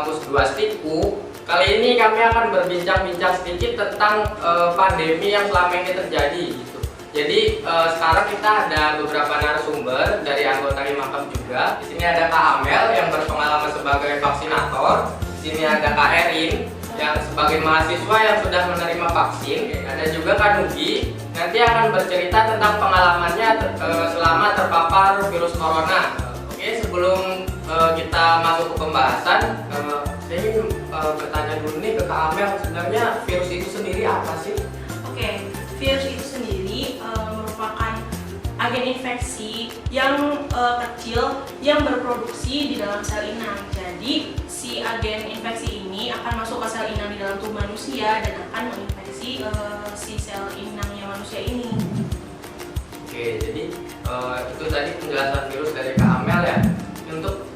Kampus 2 Stipu. Kali ini kami akan berbincang-bincang sedikit tentang pandemi yang selama ini terjadi gitu. Jadi sekarang kita ada beberapa narasumber dari anggota Himakam juga. Di sini ada Kak Amel yang berpengalaman sebagai vaksinator. Di sini ada Kak Erin yang sebagai mahasiswa yang sudah menerima vaksin. Ada juga Kak Nugi, nanti akan bercerita tentang pengalamannya selama terpapar virus corona. Oke, sebelum kita masuk ke pembahasan, saya ingin bertanya dulu nih ke Kak Amel, sebenarnya virus itu sendiri apa sih? Oke, virus itu sendiri merupakan agen infeksi yang kecil yang berproduksi di dalam sel inang. Jadi si agen infeksi ini akan masuk ke sel inang di dalam tubuh manusia dan akan menginfeksi si sel inangnya manusia ini. Oke, jadi itu tadi penjelasan virus dari Kak Amel ya. Untuk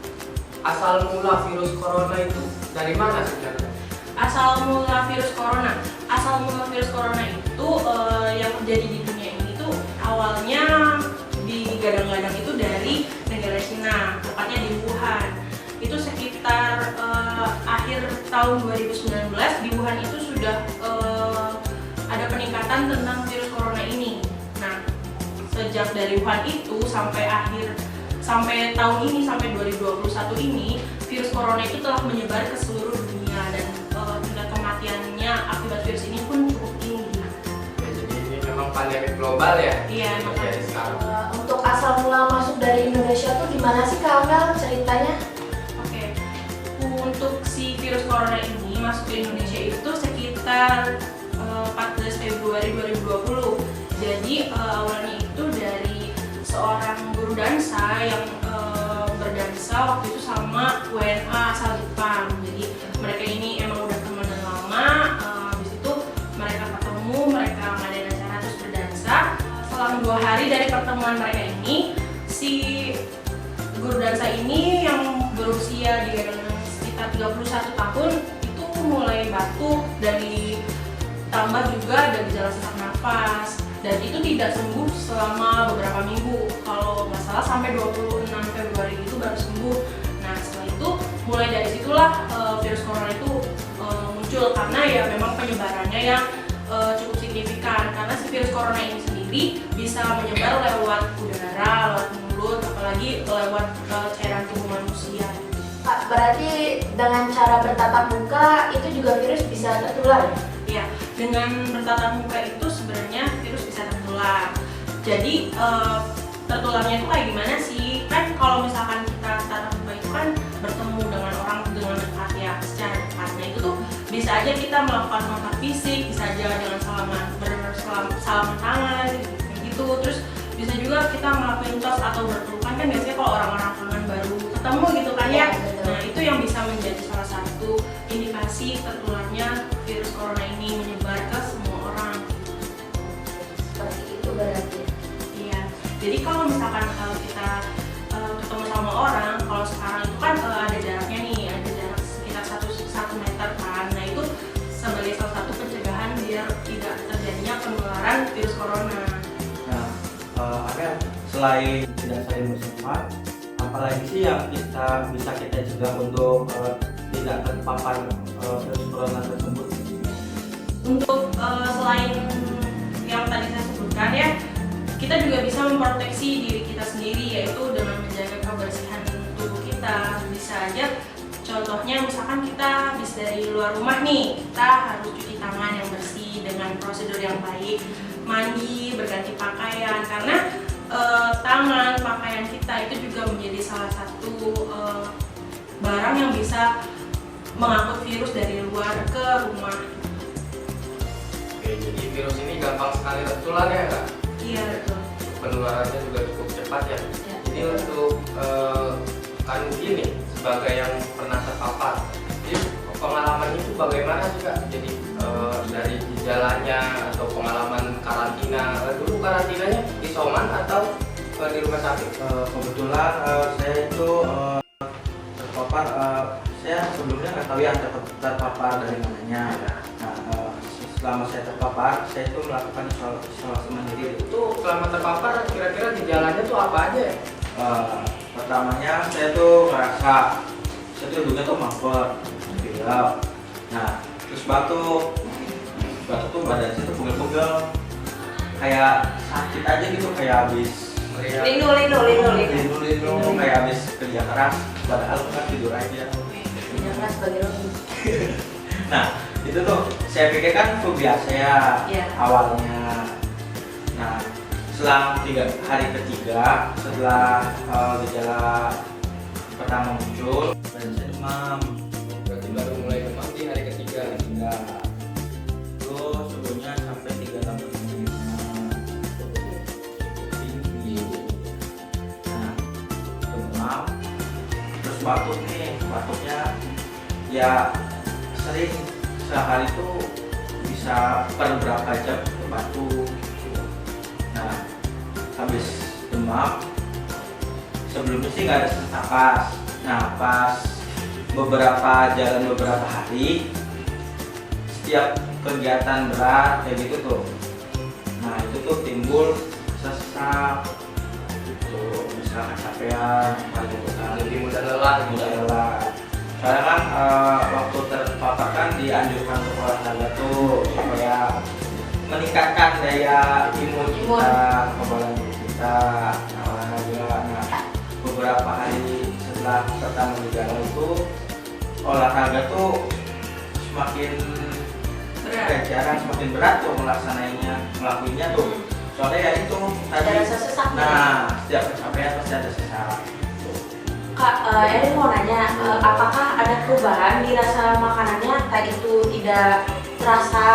asal mula virus corona itu dari mana sebenarnya? Asal mula virus corona itu yang terjadi di dunia ini tuh awalnya digadang-gadang itu dari negara Cina, tepatnya di Wuhan. Itu sekitar akhir tahun 2019 di Wuhan itu sudah ada peningkatan tentang virus corona ini. Nah, sejak dari Wuhan itu sampai tahun ini, sampai 2021 ini, virus corona itu telah menyebar ke seluruh dunia dan tingkat kematiannya akibat virus ini pun cukup tinggi. Ya, jadi ini memang pandemi global ya? Iya, terjadi sekarang. Untuk asal mula masuk dari Indonesia tuh gimana sih Kak Amel ceritanya? Oke, untuk si virus corona ini masuk ke Indonesia itu sekitar 14 Februari 2020. Jadi awalnya itu dari seorang guru dansa yang berdansa waktu itu sama WNA asal Jepang. Jadi mereka ini emang udah temenan lama. Habis itu mereka ketemu, mereka ngadain acara terus berdansa. Selang 2 hari dari pertemuan mereka ini, si guru dansa ini yang berusia di sekitar 31 tahun itu mulai batuk, dari tambah juga ada gejala sesak nafas. Dan itu tidak sembuh selama beberapa minggu. Kalau nggak salah sampai 26 Februari itu baru sembuh. Nah, setelah itu mulai dari situlah virus corona itu muncul, karena ya memang penyebarannya yang cukup signifikan. Karena si virus corona ini sendiri bisa menyebar lewat udara, lewat mulut, apalagi lewat cairan tubuh manusia. Kak, berarti dengan cara bertatap muka itu juga virus bisa tertular ya? Ya, dengan bertatap muka itu sebenarnya virus bisa tertular. Jadi tertularnya itu kayak gimana sih? Kan kalau misalkan kita tatap muka itu kan bertemu dengan orang dengan dekat ya, secara dekat. Nah itu tuh bisa aja kita melakukan kontak fisik, bisa aja dengan salaman tangan gitu. Terus bisa juga kita melakukan tos atau berpelukan, kan biasanya kalau orang-orang kangen baru ketemu gitu kan ya. Nah itu yang bisa menjadi salah satu indikasi tertularnya virus corona ini menyebar ke semua orang. Seperti itu berarti. Iya. Jadi kalau misalkan kita ketemu sama orang, kalau sekarang itu kan ada jaraknya nih, ada jarak sekitar 1 meter kan. Nah itu sebagai salah satu pencegahan biar tidak terjadinya penularan virus corona. Nah, Amel, selain tidak saling bersentuhan, apalagi sih yang bisa kita cegah untuk tidak terpapar virus corona tersebut? Untuk selain yang tadi saya sebutkan ya, kita juga bisa memproteksi diri kita sendiri, yaitu dengan menjaga kebersihan tubuh kita. Bisa aja contohnya misalkan kita habis dari luar rumah nih, kita harus cuci tangan yang bersih dengan prosedur yang baik, mandi, berganti pakaian, karena tangan, pakaian kita itu juga menjadi salah satu barang yang bisa mengangkut virus dari luar ke rumah. Oke, jadi virus ini gampang sekali tertular ya Kak? Iya betul. Penularannya juga cukup cepat ya? Ya. Jadi untuk Kak Nugi nih, sebagai yang pernah terpapar, jadi pengalaman itu bagaimana sih Kak? Jadi dari gejalanya atau pengalaman karantina, dulu karantinanya isoman atau di rumah sakit? Kebetulan saya itu terpapar, saya sebelumnya nggak tahu ya terpapar dari mananya. Nah, selama saya terpapar, saya itu melakukan isolasi mandiri. Itu selama terpapar kira-kira gejalanya tuh apa aja ya? Pertamanya saya tuh ngerasa saya tuh dulunya tuh mager, pilek. Nah terus batuk tuh badan saya tuh pegel-pegel, kayak sakit aja gitu, kayak habis meriang, linu kayak habis kerja keras padahal kan tidur aja. Kerja keras bagi lo. Nah itu tuh saya pikir kan flu biasa ya awalnya. Nah selang hari ketiga setelah gejala pertama muncul, badan saya demam. Berarti baru mulai demam di hari ketiga. Terus suhunya sampai 38,5 tinggi. Nah demam, terus batuk nih, batuknya ya sering, sehari tuh bisa per berapa jam batuk. Nah habis demam, sebelumnya sih nggak ada sesak napas. Nah pas jalan beberapa hari, setiap kegiatan berat kayak gitu tuh, nah itu tuh timbul sesak gitu, misalkan kecapean, Lebih mudah lelah. Soalnya kan waktu terpapar kan dianjurkan untuk olahraga tuh supaya meningkatkan daya imun kita, kekebalan tubuh kita. Nah olahraga, nah beberapa hari setelah pertama gejala itu olahraga tuh semakin jarang, semakin berat tuh ngelakuinnya tuh. Soalnya ya itu tadi, Ada rasa sesak. nah setiap kecapean pasti ada sesak. Kak, Erin mau nanya, apakah ada perubahan di rasa makanannya? Entah itu tidak terasa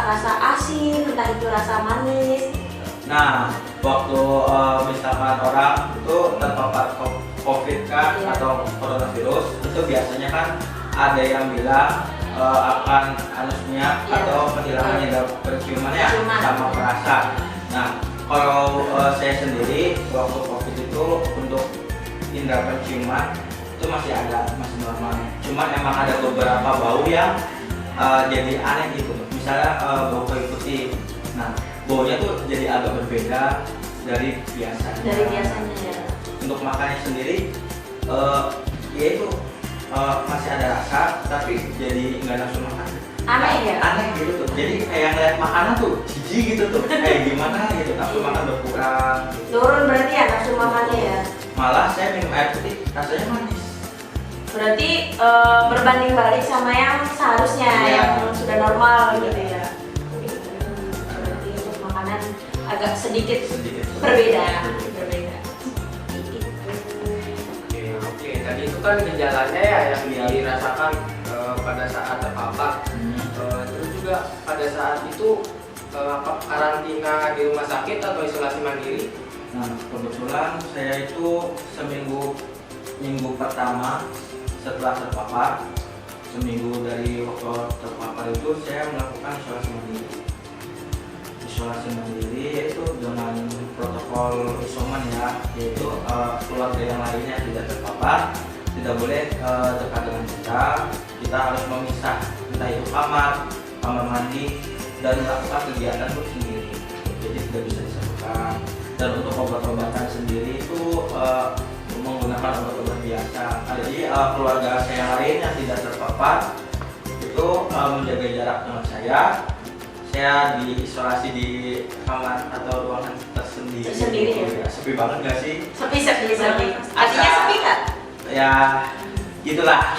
rasa asin, entah itu rasa manis. Nah, waktu misalkan orang itu terpapar COVID kan atau coronavirus, itu biasanya kan ada yang bilang akan anosmia atau kehilangan indera penciumannya sama perasa. Nah, kalau saya sendiri waktu COVID itu untuk indera penciuman itu masih normal. Cuman emang ada beberapa bau yang jadi aneh gitu. Misalnya bau kayu putih. Nah, baunya tuh jadi agak berbeda dari biasanya. Ya. Untuk makannya sendiri, ya itu masih ada rasa, tapi jadi nggak nafsu makan. Aneh ya? Aneh gitu tuh. Jadi kayak ngeliat makanan tuh jijik gitu tuh. Kayak gimana gitu, nafsu makan berkurang. Gitu. Turun berarti ya nafsu makannya ya? Malah saya minum air putih rasanya manis. Berarti berbanding balik sama yang seharusnya, yang sudah normal gitu ya. Berarti untuk makanan agak sedikit berbeda. Oke, tadi itu kan gejalanya ya yang dirasakan pada saat terpapar. Terus juga pada saat itu karantina di rumah sakit atau isolasi mandiri? Nah, kebetulan saya itu minggu pertama setelah terpapar, seminggu dari waktu terpapar itu saya melakukan isolasi mandiri yaitu dengan protokol isoman ya, yaitu keluarga yang lainnya tidak terpapar tidak boleh dekat dengan kita harus memisah, entah itu kamar mandi, dan melakukan kegiatan itu sendiri, jadi tidak bisa disatukan. Dan untuk obat-obatan sendiri itu menggunakan obat-obat biasa. Jadi keluarga saya lain yang tidak terpapar itu menjaga jarak dengan saya. Saya diisolasi di kamar atau ruangan tersendiri. Ya? Sepi banget nggak sih? Sepi. Artinya sepi kan? Ya, gitulah.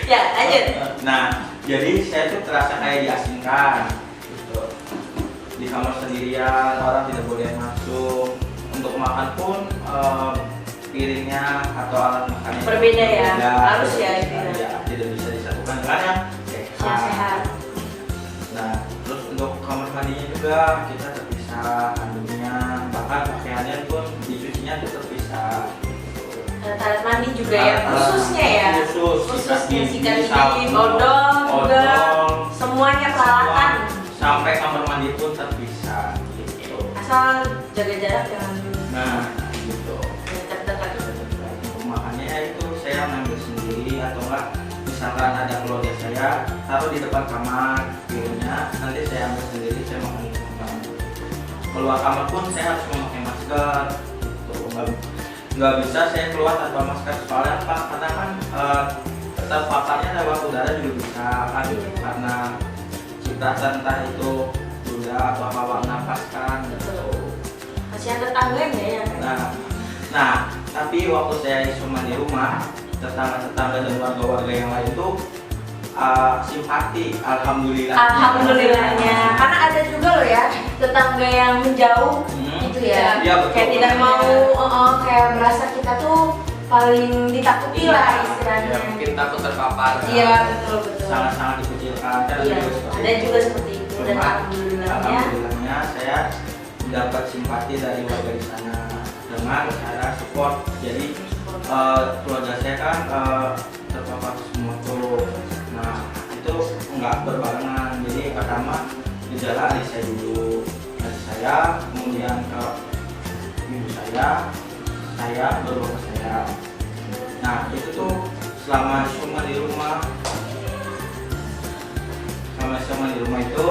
Ya, lanjut. Nah, jadi saya tuh terasa kayak diasingkan. Gitu. Di kamar sendirian, orang tidak boleh masuk. Untuk makan pun piringnya atau alat makannya berbeda ya, harus ya itu ya. Tidak bisa disatukan dengan yang sehat. Nah, terus untuk kamar mandinya juga kita terpisah, handuknya, bahkan pakaiannya pun dicucinya itu terpisah. Alat mandi juga ya, khususnya ya. Khususnya sikat gigi, odol juga, semuanya peralatan. Sampai kamar mandi pun terpisah gitu. Asal jaga jarak jangan. Nah, gitu. Dekat-dekat. Untuk makannya itu saya ngambil sendiri atau enggak misalkan ada keluarga saya taruh di depan kamar piringnya, nanti saya ambil sendiri, saya makan di kamar. Keluar kamar pun saya harus memakai masker gitu. Nggak bisa saya keluar tanpa masker, soalnya apa? Karena kan terpaparnya lewat udara juga bisa kan, karena cipratan entah itu udah atau apa nafas kan. Kasihan tetangganya ya. Nah, tapi waktu saya isoman di rumah, tetangga-tetangga dan warga-warga yang lain tuh simpati, Alhamdulillahnya. Karena ada juga loh ya tetangga yang menjauh gitu ya. Iya, betul. Kayak tidak mau kayak merasa kita tuh paling ditakuti lah istilahnya. Ya, mungkin takut terpapar. Iya, betul. Sangat-sangat dikucilkan. Iya, ada juga seperti itu dan alhamdulillahnya saya mendapat simpati dari warga di sana dengan cara support. Jadi keluarga saya kan terpapar semua tuh. Nah, itu nggak berbarengan. Jadi pertama gejala adik saya dulu, adik saya, kemudian ke ibu saya baru ke saya. Nah, itu tuh selama isoman di rumah itu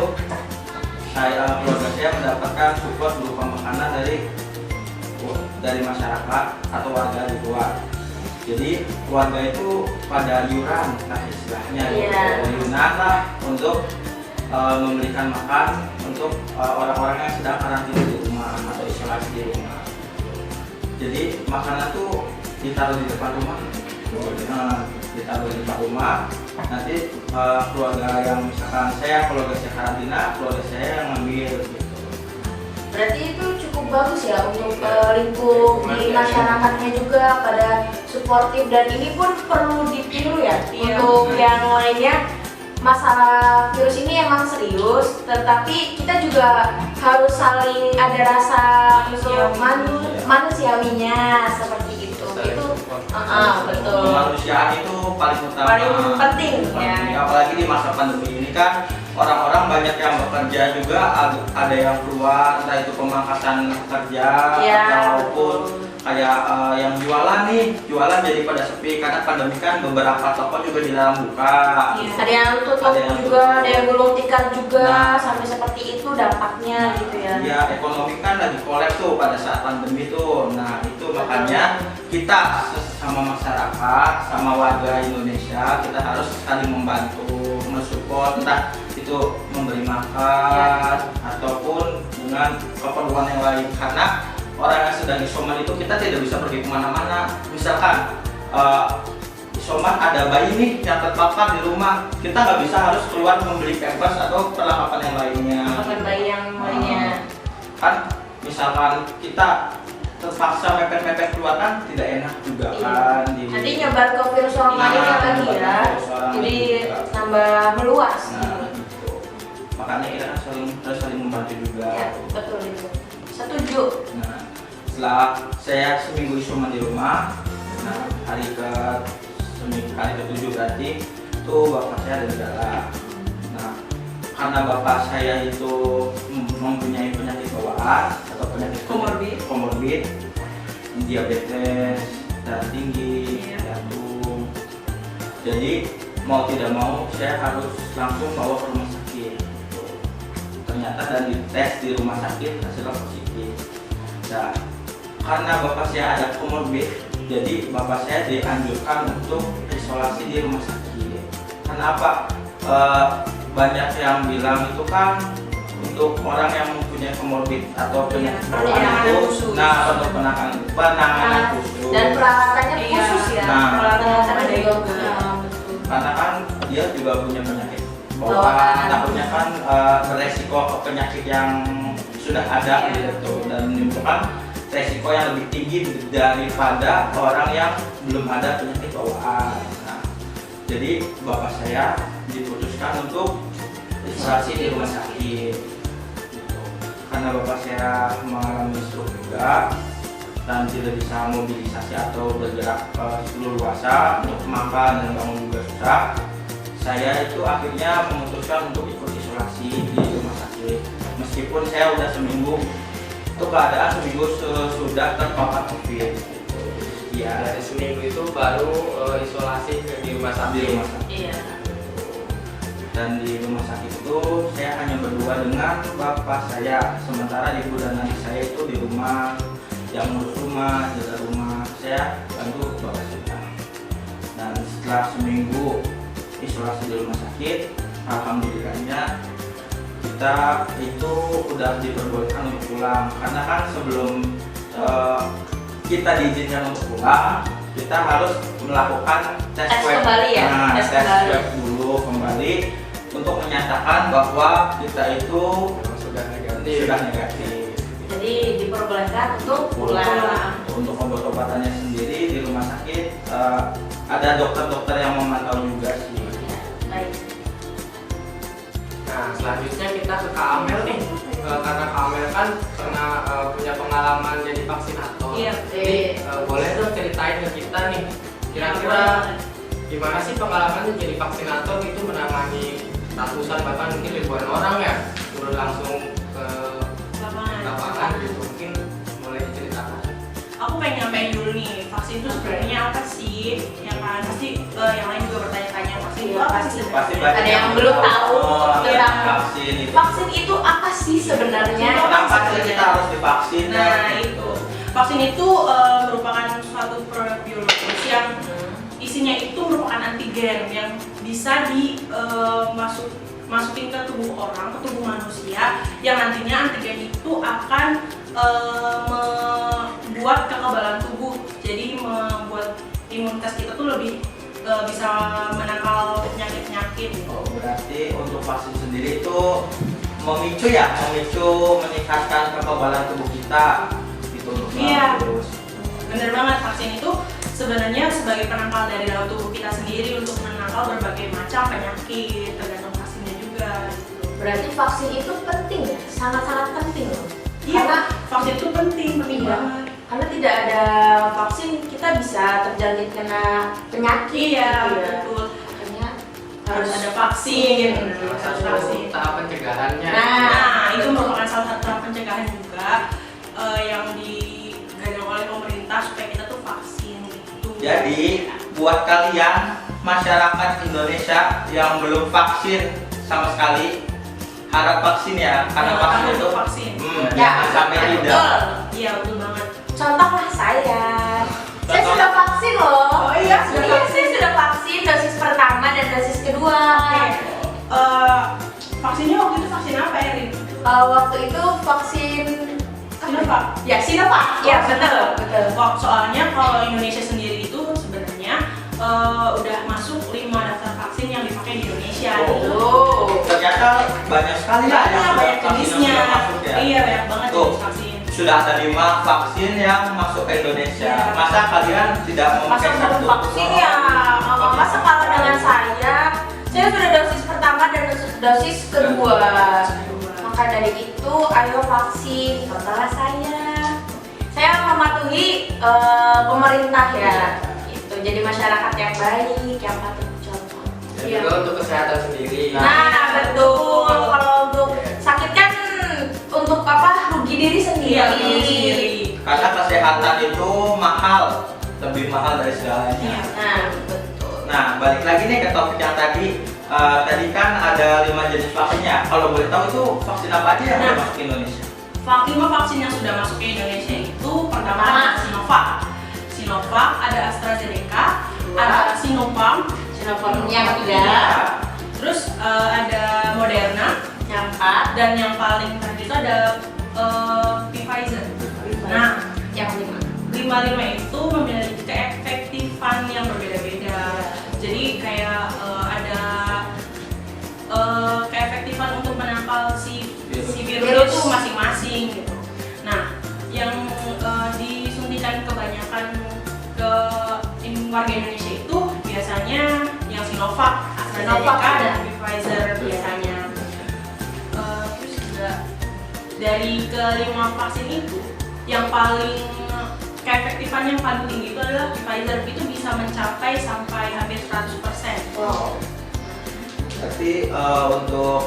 keluarga saya mendapatkan support berupa makanan dari masyarakat atau warga di luar. Jadi warga itu pada iuran lah istilahnya, iuran lah untuk memberikan makan untuk orang-orang yang sedang karantina di rumah atau isolasi di rumah. Jadi makanan tuh ditaruh di depan rumah, nanti keluarga yang misalkan keluarga saya karantina, keluarga saya yang ngambil gitu. Berarti itu cukup bagus ya untuk lingkup di masyarakatnya juga pada suportif, dan ini pun perlu ditiru ya. Untuk yang lainnya, masalah virus ini emang serius, tetapi kita juga harus saling ada rasa manusiawinya seperti itu. Itu betul. Kemanusiaan itu paling utama, paling penting ya. Apalagi di masa pandemi ini kan orang-orang banyak yang bekerja juga, ada yang keluar, entah itu pemangkasan kerja ataupun kayak yang jualan jadi pada sepi karena pandemi kan, beberapa toko juga dilarang buka. Ada yang tutup juga, ada yang gulung tikar juga, sampai seperti itu dampaknya gitu ya. Ya, ekonomi kan lagi kolaps tuh pada saat pandemi tuh. Nah, itu makanya kita sama masyarakat, sama warga Indonesia, kita harus saling membantu, mensupport, entah itu memberi makan ataupun dengan keperluan yang lain, karena orang yang sedang isoman itu kita tidak bisa pergi kemana-mana. Misalkan isoman ada bayi nih yang terpapar di rumah, kita nggak bisa harus keluar membeli pampers atau perlengkapan yang lainnya. Bayi yang lainnya. Kan misalkan kita terpaksa mepet-mepet keluar kan tidak enak juga kan. Nanti nyebar ke virus orang lainnya lagi ya. Jadi tambah meluas. Gitu. Makanya kita harus saling membantu juga. Ya, betul itu. Setuju. Nah, setelah saya seminggu isoman di rumah, nah hari ke-7 berarti itu bapak saya ada gejala. Nah, karena bapak saya itu mempunyai penyakit bawaan atau penyakit komorbid, diabetes, darah tinggi, jantung. Jadi mau tidak mau saya harus langsung bawa ke rumah sakit. Ternyata dan dites di rumah sakit hasilnya positif. Nah, karena bapak saya ada komorbid, jadi bapak saya dianjurkan untuk isolasi di rumah sakit. Kenapa? Banyak yang bilang itu kan untuk orang yang mempunyai komorbid atau penyakit bawaan itu, untuk penanganan khusus dan peralatannya khusus ya. Peralatan ada juga. Karena kan dia juga punya penyakit bawaan, takutnya kan beresiko ke penyakit yang sudah ada gitu, dan menimbulkan resiko yang lebih tinggi daripada orang yang belum ada penyakit bawaan. Nah, jadi bapak saya diputuskan untuk isolasi di rumah sakit gitu. Karena bapak saya mengalami stroke juga dan tidak bisa mobilisasi atau bergerak leluasa, untuk makan dan bangun juga susah. Saya itu akhirnya memutuskan untuk ikut isolasi di rumah sakit. Meskipun saya udah seminggu, itu keadaan seminggu sudah terpapar COVID. Ya, dari seminggu itu baru isolasi di rumah sakit. Iya. Dan di rumah sakit itu saya hanya berdua dengan bapak saya, sementara ibu dan adik saya itu di rumah, yang ngurus rumah, jaga rumah, saya bantu bapak saya. Dan setelah seminggu isolasi di rumah sakit, alhamdulillahnya kita itu udah diperbolehkan untuk pulang. Karena kan sebelum kita diizinkan untuk pulang, kita harus melakukan tes swab kembali ya? Nah, Tes tes kembali. swab dulu kembali untuk menyatakan bahwa kita itu sudah negatif. Jadi diperbolehkan untuk pulang. Untuk obat-obatannya sendiri di rumah sakit ada dokter-dokter yang memantau juga sih. Ya, baik. Nah, selanjutnya kita ke Kak Amel nih. Karena Kak Amel kan pernah punya pengalaman jadi vaksinator. Iya. Jadi boleh dong ceritain ke kita nih. Kira-kira gimana sih pengalaman jadi vaksinator itu menangani ratusan bahkan mungkin ribuan orang ya, turun langsung ke lapangan gitu. Mungkin boleh diceritakan. Aku pengen nyampein dulu nih, vaksin itu sebenarnya apa sih? Ya kan, pasti yang lain juga bertanya-tanya vaksin itu apa sih Pasti sebenarnya? banyak Ada yang belum tahu tentang vaksin itu. vaksin itu apa sih sebenarnya? Kenapa sih kita harus divaksin? Nah itu, vaksin itu merupakan suatu produk biologis yang isinya itu merupakan antigen yang bisa masukin ke tubuh orang, ke tubuh manusia, yang nantinya antigen itu akan membuat kekebalan tubuh, jadi membuat imunitas kita tuh lebih bisa menangkal penyakit-penyakit. Oh, berarti untuk vaksin sendiri itu memicu meningkatkan kekebalan tubuh kita gitu untuk Iya. virus. Bener banget, vaksin itu sebenarnya sebagai penangkal dari dalam tubuh kita sendiri untuk menangkal berbagai macam penyakit, tergantung vaksinnya juga. Gitu. Berarti vaksin itu penting ya, sangat-sangat penting loh. Iya, Karena vaksin itu penting Iya. banget. karena tidak ada vaksin kita bisa terjangkit kena penyakit. Iya, gitu ya. betul. Makanya Harus ada vaksin. Salah Harus satu vaksin. tahap pencegahannya. Nah, itu merupakan salah satu tahap pencegahan juga yang digadang oleh pemerintah supaya kita tuh vaksin gitu. Jadi buat kalian masyarakat Indonesia yang belum vaksin sama sekali, harap vaksin ya, karena vaksin Harus itu vaksin. jangan sampai tidak. betul. Iya, betul banget. Contohlah saya Contoh. sudah vaksin loh. Oh iya, sudah Iya, vaksin. saya sudah vaksin dosis pertama dan dosis kedua. Vaksinnya waktu itu vaksin apa, Erin? Waktu itu vaksin Sinovac. Ya, Sinovac. Ya, betul, betul. Wah, soalnya kalau Indonesia sendiri itu sebenarnya udah masuk 5 daftar vaksin yang dipakai di Indonesia. Oh. Gitu. Ternyata banyak sekali ya yang sudah Banyak vaksin yang jenisnya. sudah masuk ya. Iya, banyak banget Tuh. jenis vaksin. Sudah ada 5 vaksin yang masuk ke Indonesia. Iya. Masa kalian tidak Masa memakai belum satu? vaksin ya? Masa kalau dengan saya sudah dosis pertama dan dosis kedua. Maka dari itu, ayo vaksin. Contohlah saya. Saya mematuhi pemerintah ya. Itu jadi masyarakat yang baik, yang patuh contoh. Dan Iya. juga untuk kesehatan sendiri. Nah, betul. Kalau untuk sakit kan untuk apa? Rugi diri sendiri. Iya, betul sendiri. Karena kesehatan itu mahal, lebih mahal dari segalanya. Iya. Nah, betul. Nah, balik lagi nih ke topik yang tadi. Tadi kan ada 5 jenis vaksinnya. Kalau boleh tahu itu vaksin apa aja yang Nah. udah masuk ke Indonesia? 5 vaksin yang sudah masuk ke Indonesia itu pertama ada Sinovac, ada AstraZeneca, ada Sinopharm, Yang ketiga, terus ada Moderna, yang keempat, dan yang paling terakhir itu ada Pfizer. Nah, yang kelima. 5 itu memiliki keefektifan yang berbeda-beda. Jadi kayak ada keefektifan untuk menangkal si virus itu masing-masing gitu. Nah, yang disuntikan kebanyakan ke warga Indonesia itu biasanya yang Sinovac, AstraZeneca, dan Pfizer biasanya. Terus juga dari ke-5 vaksin itu yang paling keefektifan yang paling tinggi itu adalah Pfizer, itu bisa mencapai sampai hampir 100%. Wow. Berarti untuk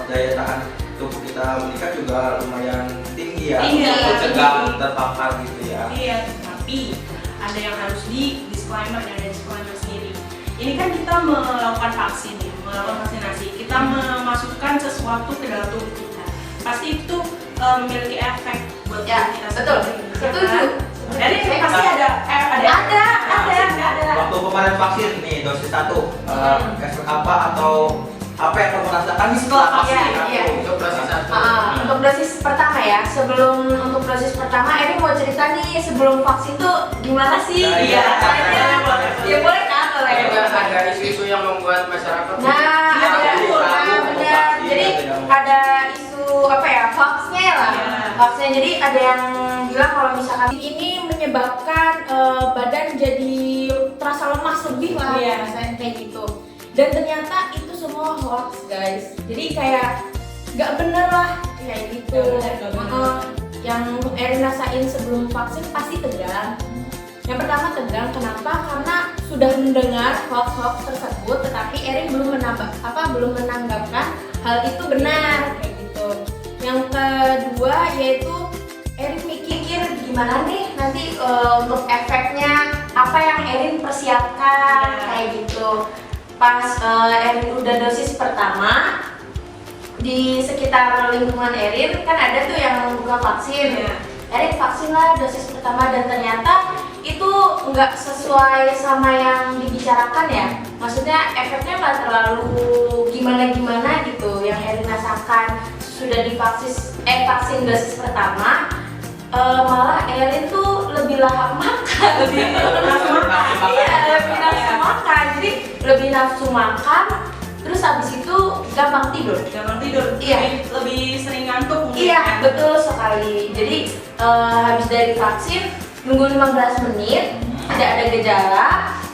daya tahan tubuh kita meningkat juga lumayan tinggi ya. Iya, Mencegah tinggi. terpapar gitu ya. Iya, tapi ada yang harus di disclaimer, yang ada disclaimer sendiri. Ini kan kita melakukan vaksin, melakukan vaksinasi, kita memasukkan sesuatu ke dalam tubuh kita. Pasti itu memiliki efek buat Ya, tubuh kita betul. sendiri, ya Setuju. kan? Jadi pasti ada Ada. Wah, waktu kemarin vaksin nih dosis 1 efek apa atau apa yang kamu rasakan setelah vaksin? Iya. Untuk dosis 1. Untuk dosis pertama ya, untuk dosis pertama Eri mau cerita nih sebelum vaksin tuh gimana sih? Iya. Ya boleh kan kalau ya. Ada isu-isu yang membuat masyarakat benar. Jadi ada isu apa ya, hoaxnya lah. Hoaxnya, jadi ada yang bilang kalau misalkan ini menyebabkan badan jadi terasa lemas lebih lah, rasanya kayak gitu. Dan ternyata itu semua hoax guys. Jadi kayak nggak bener lah kayak gitu. Yang Erin rasain sebelum vaksin pasti tegang. Yang pertama tegang, kenapa? Karena sudah mendengar hoax tersebut, tetapi Erin belum menanggapkan hal itu benar kayak gitu. Yang kedua yaitu Erin mikir gimana nih nanti untuk efeknya, apa yang Erin persiapkan kayak gitu. Pas Erin udah dosis pertama, di sekitar lingkungan Erin kan ada tuh yang buka vaksin. Erin vaksin lah dosis pertama, dan ternyata itu nggak sesuai sama yang dibicarakan ya. Maksudnya efeknya nggak terlalu gimana gitu yang Erin rasakan sudah vaksin dosis pertama. Malah Erin tuh lebih lahap makan, lebih nafsu makan. Jadi lebih nafsu makan, terus habis itu gampang tidur. Iya. Lebih sering ngantuk mungkin. Iya, betul sekali. Jadi habis dari vaksin nunggu 15 menit, tidak ada gejala,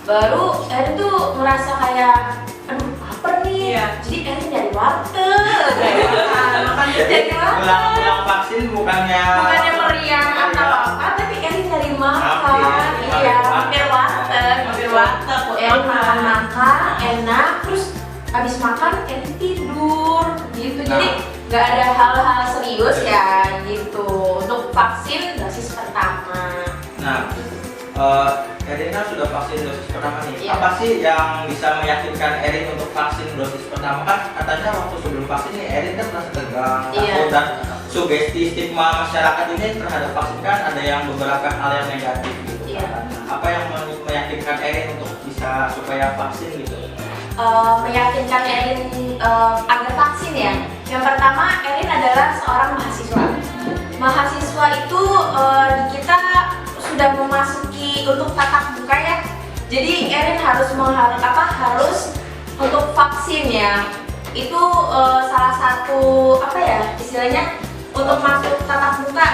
baru Erin tuh merasa kayak aduh lapar nih. Jadi Erin dari warteg, makan dari warteg. Pulang vaksin bukannya Meriang atau apa, tapi Erin dari makan. Iya, hampir warteg. Erin makan enak, terus habis makan Erin tidur gitu. Jadi nggak ada hal-hal serius ya gitu untuk vaksin dosis pertama. Nah, Erin kan sudah vaksin dosis pertama nih. Iya. Apa sih yang bisa meyakinkan Erin untuk vaksin dosis pertama? Kan katanya waktu sebelum vaksin nih Erin kan merasa tegang, takut, dan sugesti stigma masyarakat ini terhadap vaksin kan ada yang beberapa hal yang negatif gitu. Iya. Nah, apa yang meyakinkan Erin untuk bisa supaya vaksin gitu? Meyakinkan Erin agar vaksin ya. Yang pertama, Erin adalah seorang mahasiswa. Mahasiswa itu di kita sudah memasuki untuk tatap muka ya. Jadi Erin harus untuk vaksin ya. Itu salah satu istilahnya untuk masuk tatap muka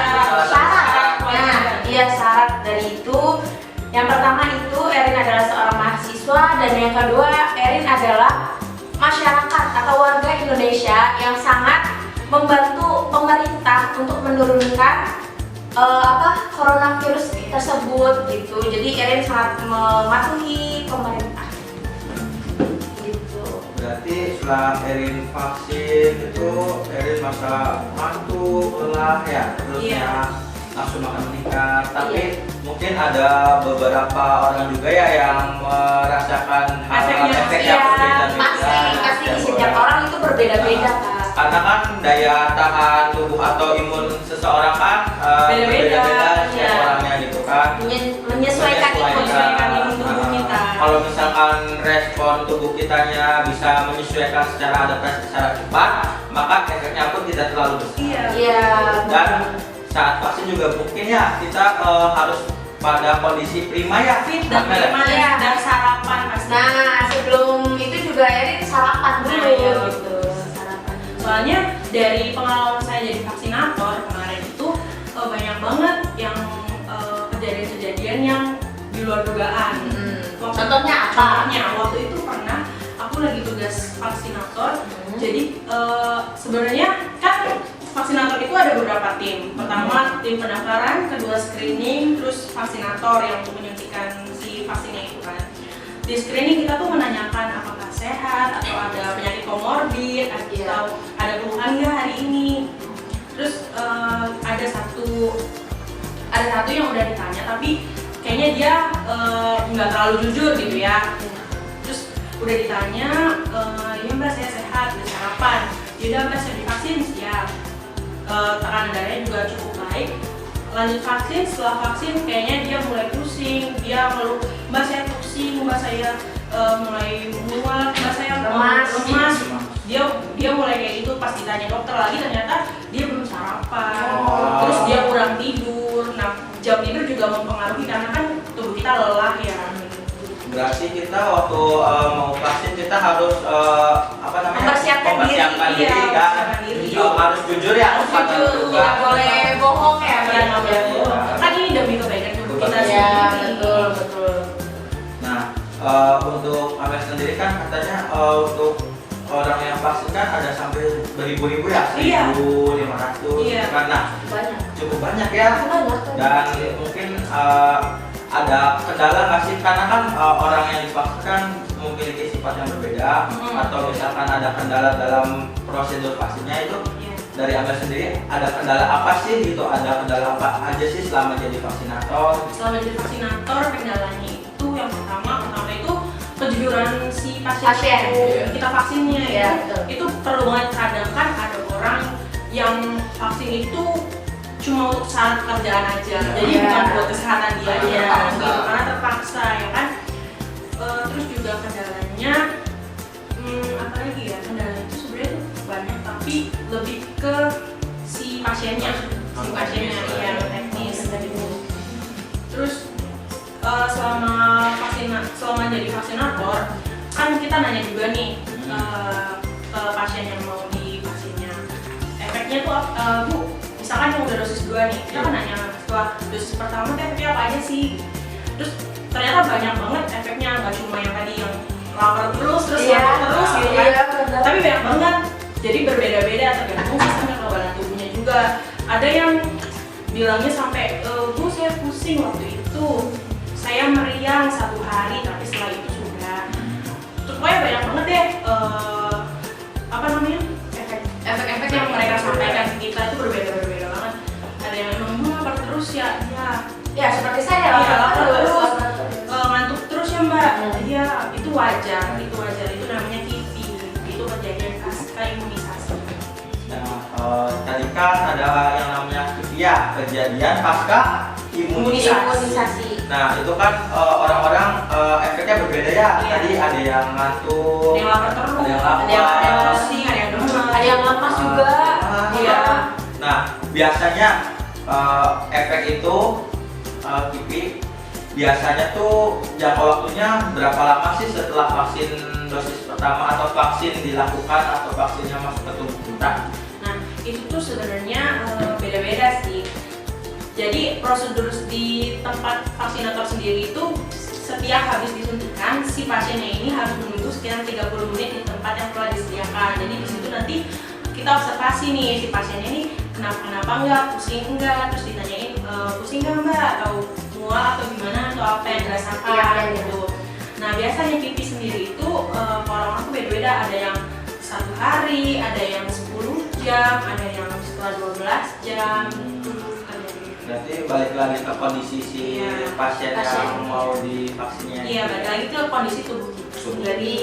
syarat. Nah, iya syarat dari itu. Yang pertama itu Erin adalah seorang mahasiswa, dan yang kedua Erin adalah masyarakat atau warga Indonesia yang sangat membantu pemerintah untuk menurunkan coronavirus tersebut gitu. Jadi Erin sangat mematuhi pemerintah gitu. Berarti setelah Erin vaksin itu Erin merasa ngantuk, lelah ya, terusnya langsung makan meningkat. Tapi mungkin ada beberapa orang juga ya yang merasakan efek yang berbeda-beda. Pasti di setiap orang itu berbeda-beda Kak. Karena kan daya tahan tubuh atau imun seseorang kan beda-beda setiap orangnya gitu kan. Menyesuaikan imun tubuh kita. Kalau misalkan respon tubuh kitanya bisa menyesuaikan secara adaptasi secara cepat, maka efeknya pun tidak terlalu besar. Iya. Dan saat vaksin juga mungkin ya kita harus pada kondisi prima ya. Fit dan prima dan sarapan pasti. Nah, sebelum itu juga Erin sarapan dulu gitu. Soalnya dari pengalaman saya jadi vaksinator kemarin itu banyak banget yang kejadian-kejadian yang di luar dugaan. Contohnya apa? Contohnya waktu itu pernah aku lagi tugas vaksinator. Jadi sebenarnya kan vaksinator itu ada beberapa tim. Pertama tim pendaftaran, kedua screening, terus vaksinator yang menyuntikkan si vaksinnya itu kan. Di screening kita tuh menanyakan apakah sehat atau ada penyakit komorbid atau ada keluhan nggak hari ini. Terus ada satu yang udah ditanya tapi kayaknya dia nggak terlalu jujur gitu ya. Terus udah ditanya, ya mbak saya sehat, udah sarapan. Yaudah mbak saya divaksin siap. Tekanan darahnya juga cukup baik. lanjut vaksin, setelah vaksin kayaknya dia mulai pusing, dia ngeluh, mbak saya pusing, mbak saya mulai mual, mbak saya Lemas. Dia mulai kayak gitu. Pas ditanya dokter lagi ternyata dia belum sarapan, Oh. terus dia kurang tidur. Nah, jam tidur juga mempengaruhi karena kan tubuh kita lelah ya. Berarti kita waktu mau vaksin kita harus apa namanya? Mempersiapkan diri. diri Iya, kan. mempersiapkan diri. Harus jujur ya. Harus pada jujur, tugas. nggak boleh bohong ya. Iya, nggak boleh Iya. bohong. Kan ini demi kebaikan tubuh kita Iya, sendiri. betul. Nah, untuk Ames sendiri kan katanya untuk orang yang vaksin kan ada sampai beribu-ribu ya, Iya. 1.500 Iya. kan. Nah, Banyak. cukup banyak ya. Banyak. Dan mungkin ada kendala nggak sih, karena kan orang yang divaksin kan memiliki sifat yang berbeda, atau misalkan ada kendala dalam prosedur vaksinnya itu. Iya. Dari Anda sendiri ada kendala apa sih gitu, ada kendala apa aja sih selama jadi vaksinator? Selama jadi vaksinator, kendalanya itu yang pertama itu kejujuran si pasien. Pasien. Kita vaksinnya Iya, betul. itu perlu banget. Kadang kan ada orang yang vaksin itu cuma untuk syarat kerjaan aja, jadi Iya. bukan buat kesehatan dia aja, Iya. gitu, karena terpaksa ya kan. Terus juga kendalanya apa lagi ya, kendalanya itu sebenarnya tuh banyak, tapi lebih ke si pasiennya ya, teknis. Terus selama jadi vaksinator kan kita nanya juga nih ke pasien yang mau divaksinnya, efeknya tuh Bu, misalkan yang udah dosis 2 nih, kita kan nanya setelah dosis pertama tuh efeknya apa aja sih. Terus ternyata banyak banget efeknya, nggak cuma yang tadi yang lapar terus Iya. lapar terus gitu kan, Iya, benar. tapi banyak banget. Jadi berbeda-beda tergantung sistem kekebalan tubuhnya juga. Ada yang bilangnya sampai Bu, saya pusing waktu itu, saya meriang 1 hari, tapi setelah itu sudah. Pokoknya banyak banget deh apa namanya, efek-efek yang mereka sampaikan ke kita itu berbeda-beda banget. Ada yang memang Bu lapar terus ya, Ya, seperti saya Iya, lapar lapar terus. terus. Lapar terus. Ngantuk terus ya Mbak. Iya, itu wajar, itu namanya kipi, itu kejadian pasca imunisasi. Nah, tadi kan ada yang namanya KIPIA, kejadian pasca imunisasi. Imunisasi. Nah, itu kan orang-orang efeknya berbeda ya. Iya. Tadi ada yang ngantuk, Ada yang lapar terus, ada yang ada yang lapar. pusing, ada yang demam, Ada yang lemas juga. Iya. Nah, biasanya efek itu KIPI biasanya tuh jangka waktunya berapa lama sih setelah vaksin dosis pertama, atau vaksin dilakukan, atau vaksinnya masuk ke tubuh kita? Nah, itu tuh sebenarnya beda-beda sih. Jadi prosedur di tempat vaksinator sendiri itu setiap habis disuntikan, si pasiennya ini harus menunggu sekitar 30 menit di tempat yang telah disediakan. Jadi di situ nanti kita observasi nih si pasiennya ini kenapa enggak, pusing enggak, terus ditanyain pusing enggak Mbak, atau mual atau gimana, atau apa yang dirasakan Iya. gitu. Nah, biasanya kipi sendiri itu orang-orang tuh beda-beda, ada yang 1 hari, ada yang 10 jam, ada yang setelah 12 jam. Berarti balik lagi ke kondisi si Iya. pasien Pasien. yang mau divaksinnya. Iya, balik lagi ke kondisi tubuh kita. Jadi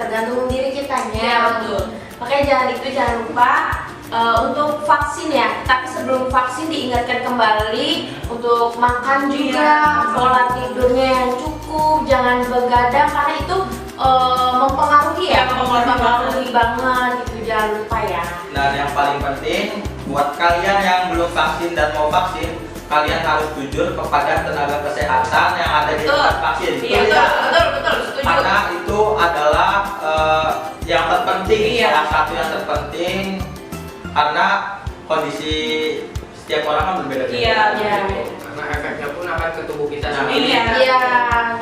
tergantung diri kitanya. Iya, betul. Makanya jangan lupa untuk vaksin ya. Tapi sebelum vaksin diingatkan kembali untuk makan juga, Iya. pola tidurnya yang cukup, jangan begadang karena itu mempengaruhi ya, Iya, mempengaruhi banget itu, jangan lupa ya. Dan yang paling penting buat kalian yang belum vaksin dan mau vaksin, kalian harus jujur kepada tenaga kesehatan yang ada di Betul. tempat vaksin. Iya, Betul ya? betul, setuju. Karena itu adalah yang terpenting, Iya. salah satu yang terpenting, karena kondisi setiap orang kan berbeda-beda. Iya, Iya. Karena efeknya pun akan ke tubuh kita Nah, sendiri. Iya. Iya,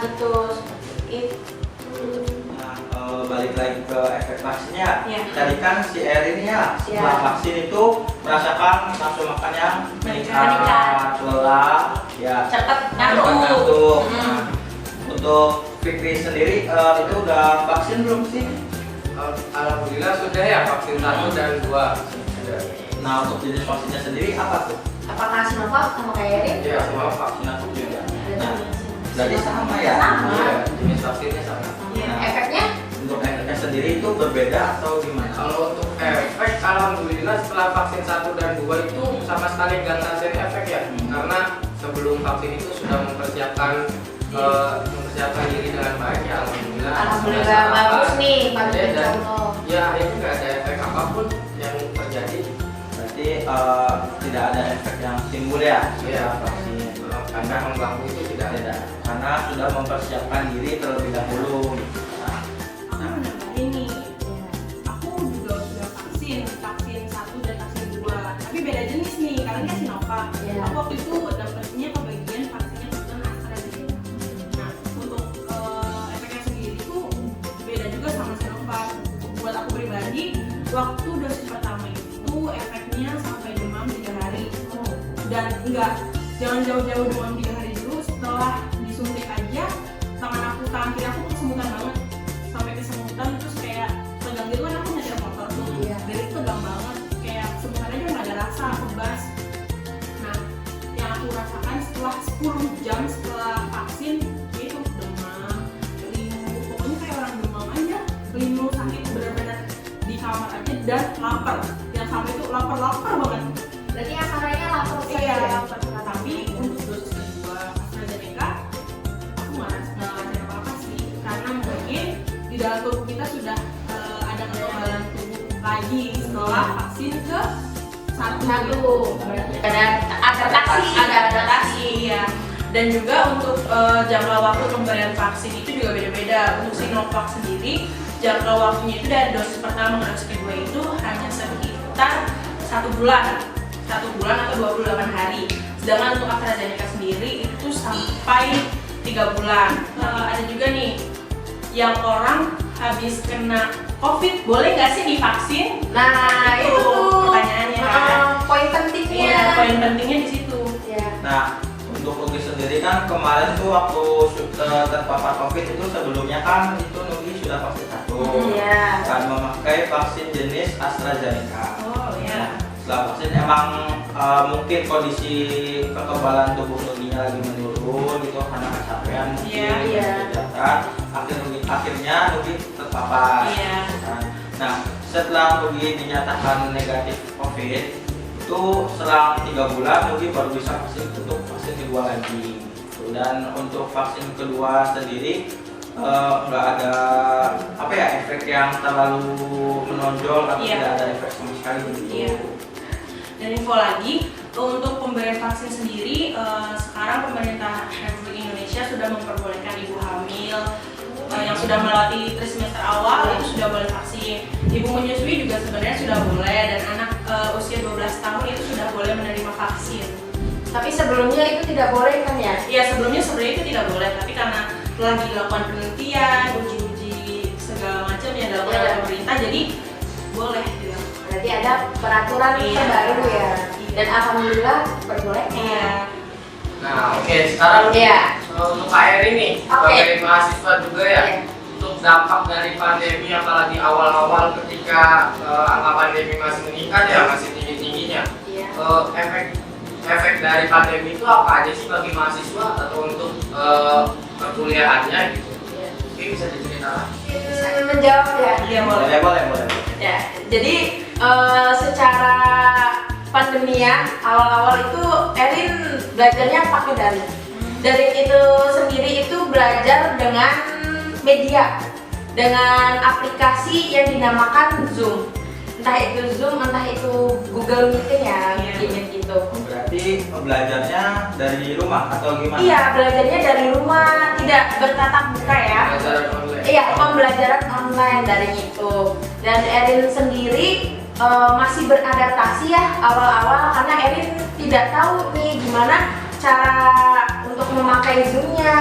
gitu. Itu. Nah, balik lagi ke efek vaksinnya. Iya. Tadi kan si Erin ya, setelah Iya. vaksin itu merasakan nafsu makan yang Meningkat. meningkat, lelah, ya, Cepat cepat ngantuk. ngantuk. Hmm. Nah, untuk Fikri sendiri itu udah vaksin belum sih? Alhamdulillah sudah ya, vaksin 1 dan 2 sudah. Nah, untuk jenis vaksinnya sendiri apa tuh? Apakah Sinovac sama kayak Erin? Ya, semua vaksin. Vaksinasi juga. Nah, jadi sama ya. Sama. Iya, jenis vaksinnya sama. Iya. Efeknya? Untuk efeknya sendiri itu berbeda atau gimana? Kalau untuk efek, alhamdulillah setelah vaksin 1 dan 2 itu sama sekali nggak ngerasain efek ya. Karena divaksin itu sudah mempersiapkan diri dengan baik ya, alhamdulillah. Alhamdulillah bagus nih, bagus Dan, contoh. ya itu nggak ada efek apapun yang terjadi. Berarti tidak ada efek yang timbul ya setelah vaksin. Karena mengganggu itu tidak ada. Karena sudah mempersiapkan diri terlebih dahulu. Aku mau nambahin nih, aku juga sudah vaksin 1 dan vaksin 2, tapi beda jenis nih, karena dia Sinovac. Iya. Aku waktu itu dapetnya kebagian vaksinnya kebetulan AstraZeneca. Nah, untuk efeknya sendiri tuh beda juga sama Sinovac. Buat aku pribadi, waktu dosis pertama itu efeknya sampai demam 3 hari. Dan jangan jauh-jauh demam 3 hari dulu, setelah disuntik aja tangan kiri aku kesemutan banget, sampai kesemutan, terus kayak tegang gitu kan, aku nyetir motor tuh. Iya. Dari itu tegang banget, kayak kesemutan aja nggak ada rasa, kebas. Nah, yang aku rasakan setelah 10 jam setelah vaksin itu demam, linu, pokoknya kayak orang demam aja, linu, sakit benar-benar di kamar aja, dan lapar. Yang sampai itu lapar banget. Berarti asalnya lapar sih. Iya, tapi untuk dosis kedua AstraZeneca aku nggak ngerasain apa-apa sih, karena mungkin di dalam tubuh kita sudah ada kekebalan tubuh lagi setelah vaksin ke satu. Ada adaptasi. Ya. Dan juga untuk jangka waktu pemberian vaksin itu juga beda-beda. Untuk Sinovac sendiri jangka waktunya itu dari dosis pertama ke dosis kedua itu hanya sekitar 1 bulan atau 28 hari. Sedangkan untuk AstraZeneca sendiri itu sampai 3 bulan. Ada juga nih yang orang habis kena COVID boleh nggak sih divaksin? Nah, itu tuh pertanyaannya kan. poin pentingnya. Iya, poin pentingnya di situ. Ya. Nah, untuk Nugi sendiri kan kemarin tuh waktu terpapar COVID itu sebelumnya kan itu Nugi sudah vaksin 1. Iya. Dan memakai vaksin jenis AstraZeneca. Oh ya. Setelah vaksin emang mungkin kondisi kekebalan tubuh Nuginya lagi menurun gitu karena kecapean Iya, iya. akhirnya Nugi terpapar. Iya. Nah, setelah Nugi dinyatakan negatif COVID itu selang 3 bulan Nugi baru bisa vaksin kedua lagi. Dan untuk vaksin kedua sendiri nggak ada efek yang terlalu menonjol atau Iya. tidak ada efek sama sekali gitu. Iya. Dan info lagi, untuk pemberian vaksin sendiri, sekarang pemerintah Republik Indonesia sudah memperbolehkan ibu hamil yang sudah melewati trimester awal itu sudah boleh vaksin. Ibu menyusui juga sebenarnya sudah boleh, dan anak usia 12 tahun itu sudah boleh menerima vaksin. Tapi sebelumnya itu tidak boleh kan ya? Ya, sebelumnya sebenarnya itu tidak boleh, tapi karena telah dilakukan penelitian, uji-uji segala macam yang dilakukan oleh pemerintah, jadi boleh dilakukan. Berarti ada peraturan Iya. baru ya. Dan alhamdulillah diperbolehkan. Iya. Nah, oke, sekarang Iya. untuk Kak Eri nih, Oke. sebagai mahasiswa juga ya, Iya. untuk dampak dari pandemi apalagi awal-awal ketika angka pandemi masih meningkat ya, masih tinggi-tingginya. Iya. Efek dari pandemi itu apa aja sih bagi mahasiswa atau untuk perkuliahannya gitu? Iya. Mungkin bisa diceritakan. Menjawab ya. Iya, boleh. Boleh. Ya, jadi secara pandemi ya, awal-awal itu Erin belajarnya pakai daring. Daring itu sendiri itu belajar dengan media, dengan aplikasi yang dinamakan Zoom. Entah itu Zoom, entah itu Google Meeting ya, Iya. gitu. Berarti belajarnya dari rumah atau gimana? Iya, belajarnya dari rumah, tidak bertatap muka ya. Pelajaran online. Iya, pembelajaran online dari itu. Dan Erin sendiri masih beradaptasi ya awal-awal, karena Erin tidak tahu nih gimana cara untuk memakai Zoom-nya,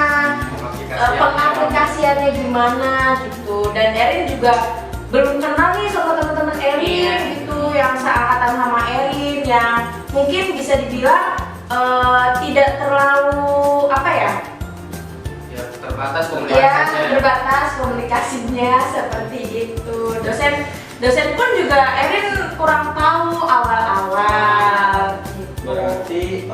pengaplikasiannya gimana gitu. Dan Erin juga belum kenal nih sama teman-teman Erin Iya. gitu, yang seangkatan sama Erin, yang mungkin bisa dibilang tidak terlalu Ya, terbatas ya komunikasinya. berbatas komunikasinya seperti itu. Dosen pun juga Erin kurang tahu awal-awal gitu. Berarti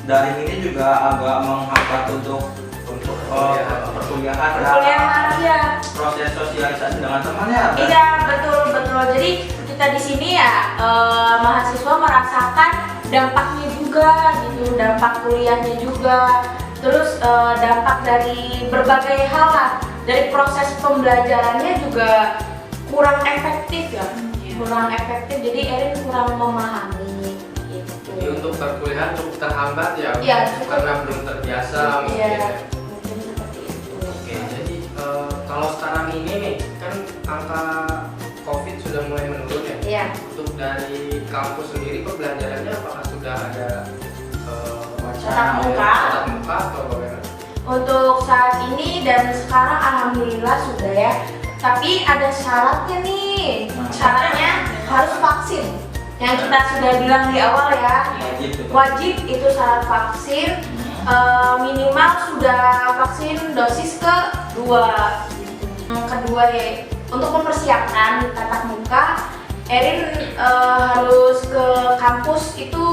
daring ini juga agak menghambat untuk perkuliahan Perkuliahan ya. proses sosialisasi dengan temannya. Iya, betul. Jadi kita di sini ya mahasiswa merasakan dampaknya juga juga gitu, dampak kuliahnya juga, terus dampak dari berbagai hal lah, dari proses pembelajarannya juga kurang efektif ya, kurang efektif, jadi Erin kurang memahami gitu. Jadi untuk perkuliahan cukup terhambat ya, Iya, karena belum terbiasa mungkin. Iya, mungkin seperti itu. Oke, jadi kalau sekarang ini nih kan angka COVID sudah mulai menurun ya. Iya. Untuk dari kampus sendiri pembelajarannya apakah sudah ada Tatap muka. tatap muka atau bagaimana? Untuk saat ini dan sekarang alhamdulillah sudah ya. Tapi ada syaratnya nih. Syaratnya harus vaksin. Yang kita sudah bilang di awal ya. Wajib itu syarat vaksin. Minimal sudah vaksin dosis kedua. Yang kedua ya, untuk mempersiapkan tatap muka, Erin harus ke kampus itu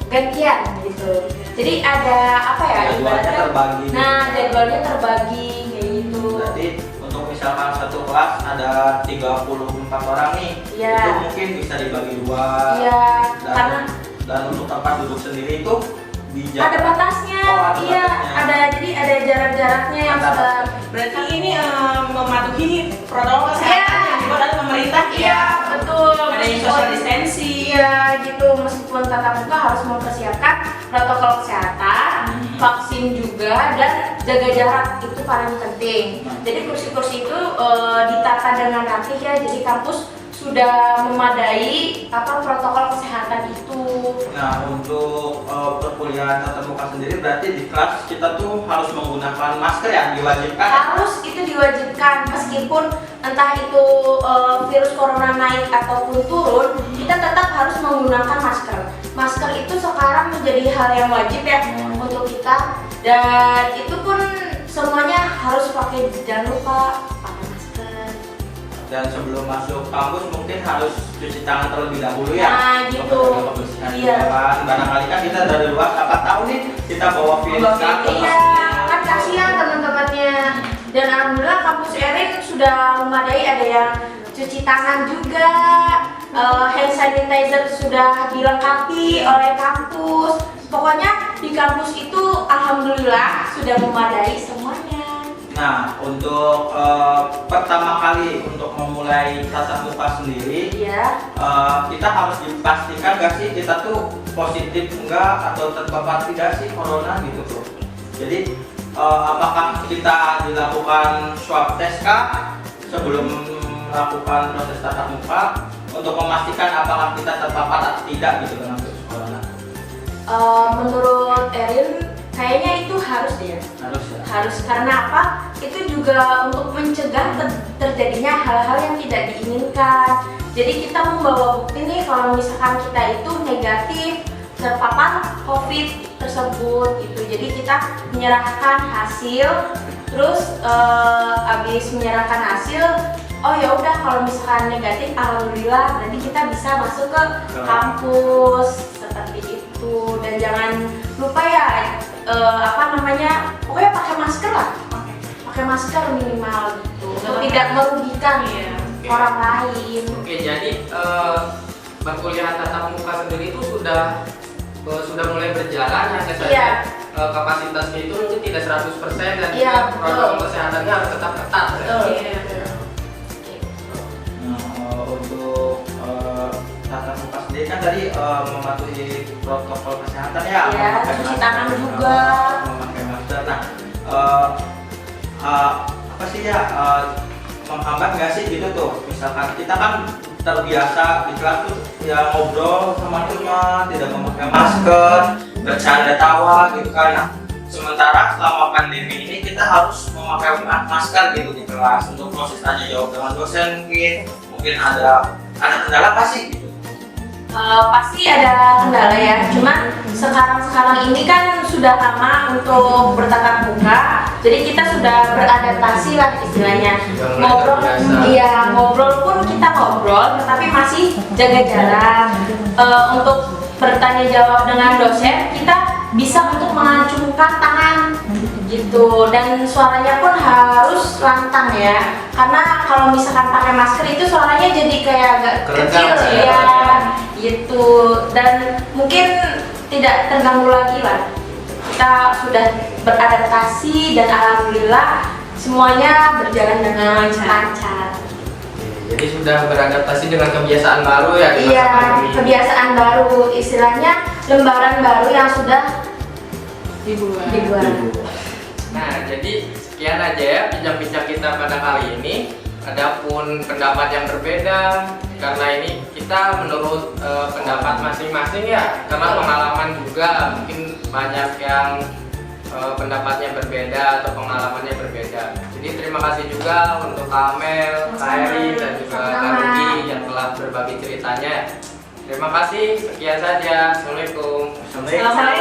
gantian gitu. Jadi ada apa ya? Jadwalnya terbagi. Nah, jadwalnya terbagi kayak gitu. Berarti untuk misalkan satu kelas ada 34 orang nih, Iya. itu mungkin bisa dibagi dua. Iya, Dan, karena dan untuk tempat duduk sendiri itu ada batasnya. Oh, ada Iya, batasnya. jadi ada jarak-jaraknya yang Antara- sudah. Berarti ini mematuhi protokol kesehatan yang dibuat oleh pemerintah ya. Iya, betul. Ada yang social distancing. Iya, gitu. Meskipun tatap muka harus mempersiapkan protokol kesehatan, vaksin juga, dan jaga jarak itu paling penting. Jadi kursi-kursi itu ditata dengan rapih ya. Jadi kampus sudah memadai protokol kesehatan itu. Nah, untuk perkuliahan tatap muka sendiri berarti di kelas kita tuh harus menggunakan masker yang diwajibkan. Harus itu diwajibkan, meskipun entah itu virus corona naik ataupun turun, kita tetap harus menggunakan masker. Masker itu sekarang menjadi hal yang wajib ya untuk kita, dan itu pun semuanya harus pakai, jangan lupa pakai masker. Dan sebelum masuk kampus mungkin harus cuci tangan terlebih dahulu ya. Nah, gitu. Untuk menjaga kebersihan Iya. juga kan. Barangkali kan kita dari luar siapa tahu nih kita bawa virus kan. Iya, kan kasihan teman-temannya. Dan alhamdulillah kampus Erin sudah memadai, ada yang cuci tangan juga, hand sanitizer sudah dilengkapi oleh kampus. Pokoknya di kampus itu alhamdulillah sudah memadai semuanya. Nah, untuk pertama kali untuk memulai tatap muka sendiri, Iya. kita harus dipastikan gak sih kita tuh positif enggak atau terpapar tidak sih corona gitu tuh. Jadi apakah kita dilakukan swab test kah sebelum melakukan proses tatap muka untuk memastikan apakah kita terpapar atau tidak gitu dengan virus corona? Menurut Erin kayaknya itu harus deh. Harus ya. Harus, karena apa? Itu juga untuk mencegah terjadinya hal-hal yang tidak diinginkan. Jadi kita membawa bukti nih kalau misalkan kita itu negatif terpapar COVID tersebut gitu. Jadi kita menyerahkan hasil, terus habis menyerahkan hasil, oh ya udah kalau misalkan negatif, alhamdulillah berarti kita bisa masuk ke kampus seperti itu. Dan jangan lupa ya pokoknya pakai masker lah, pakai masker minimal gitu, untuk tidak merugikan orang lain. Oke, jadi perkuliahan tatap muka sendiri itu sudah mulai berjalan, hanya saja Iya. kapasitasnya itu mungkin tidak 100% dan Iya, juga protokol betul. kesehatannya harus tetap ketat. Betul. Iya. Nah, untuk tatap muka sendiri kan tadi mematuhi protokol kesehatan ya, Iya, memakai cuci masker, tangan juga. memakai masker. Nah, apa sih ya menghambat nggak sih gitu tuh? Misalkan kita kan terbiasa di kelas tuh ya ngobrol sama teman, tidak memakai masker, bercanda tawa gitu kan. Nah, sementara selama pandemi ini kita harus memakai masker gitu di kelas untuk proses tanya jawab dengan dosen, mungkin ada kendala apa sih gitu? Pasti ada kendala ya, cuman sekarang ini kan sudah lama untuk bertatap muka, jadi kita sudah beradaptasi lah istilahnya. Sudah mulai Ngobrol, terbiasa. iya ngobrol pun kita ngobrol, tetapi masih jaga jarak. Untuk bertanya jawab dengan dosen, kita bisa untuk mengacungkan tangan gitu, dan suaranya pun harus lantang ya, karena kalau misalkan pakai masker itu suaranya jadi kayak agak Keredam kecil ya. ya gitu. Dan mungkin tidak terganggu lagi lah. Kita sudah beradaptasi dan alhamdulillah semuanya berjalan dengan lancar. Jadi sudah beradaptasi dengan kebiasaan baru ya di masa Iya, pandemi. kebiasaan baru, istilahnya lembaran baru yang sudah dibuat. Nah, jadi sekian aja ya bincang-bincang kita pada kali ini. Adapun pendapat yang berbeda, karena ini kita menurut pendapat masing-masing ya, karena pengalaman juga mungkin banyak yang pendapatnya berbeda atau pengalamannya berbeda. Jadi terima kasih juga untuk Kak Amel, Kak Eri, dan juga Kak Rugi yang telah berbagi ceritanya. Terima kasih, sekian saja. Assalamualaikum. Assalamualaikum.